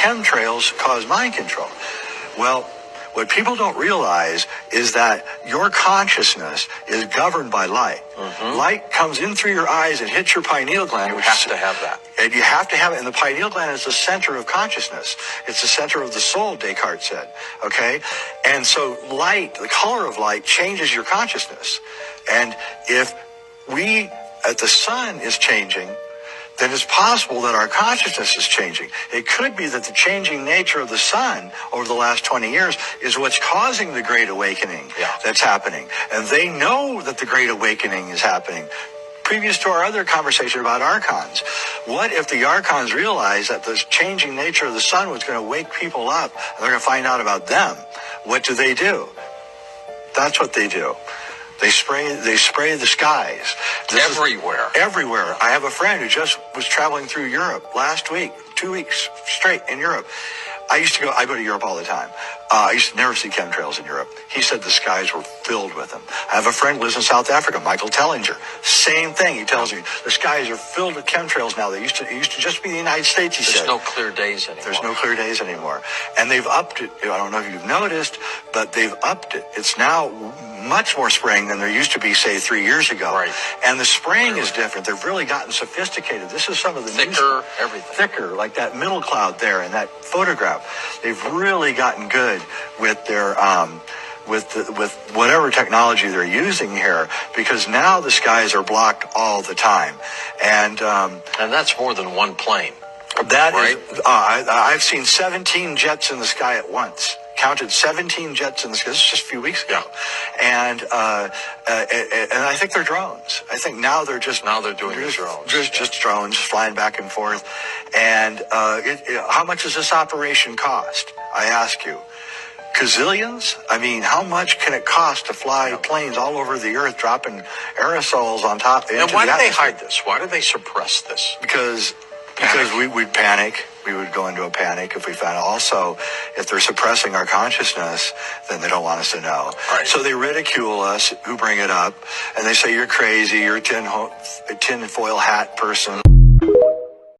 chemtrails cause mind control. Well, what people don't realize is that your consciousness is governed by light. Light comes in through your eyes and hits your pineal gland. You have to have that. And you have to have it. And the pineal gland is the center of consciousness. It's the center of the soul, Descartes said. Okay? And so light, the color of light, changes your consciousness. And if the sun is changing, then it's possible that our consciousness is changing. It could be that the changing nature of the sun over the last 20 years is what's causing the Great Awakening that's happening. And they know that the Great Awakening is happening. Previous to our other conversation about archons, what if the archons realized that the changing nature of the sun was going to wake people up and they're going to find out about them? What do? That's what they do. They spray the skies. Everywhere. I have a friend who just was traveling through Europe last week, 2 weeks straight in Europe. I go to Europe all the time. I used to never see chemtrails in Europe. He said the skies were filled with them. I have a friend who lives in South Africa, Michael Tellinger. Same thing. He tells me the skies are filled with chemtrails now. It used to just be the United States, he said. There's no clear days anymore. There's no clear days anymore. And they've upped it. I don't know if you've noticed, but they've upped it. It's now much more spraying than there used to be, say, 3 years ago. Right. And the spraying is different. They've really gotten sophisticated. This is some of the thicker, like that middle cloud there in that photograph. They've really gotten good with their with whatever technology they're using here, because now the skies are blocked all the time, and that's more than one plane. That right? I've seen 17 jets in the sky at once. Counted 17 jets in the sky. This is just a few weeks ago, and I think they're drones. I think now they're doing drones, just drones flying back and forth. And how much does this operation cost? I ask you. Gazillions? I mean, how much can it cost to fly planes all over the earth, dropping aerosols on top? And why do they hide this? Why do they suppress this? Because we'd panic. We would go into a panic if we found out. Also, if they're suppressing our consciousness, then they don't want us to know. Right. So they ridicule us who bring it up, and they say, you're crazy, you're a tinfoil hat person.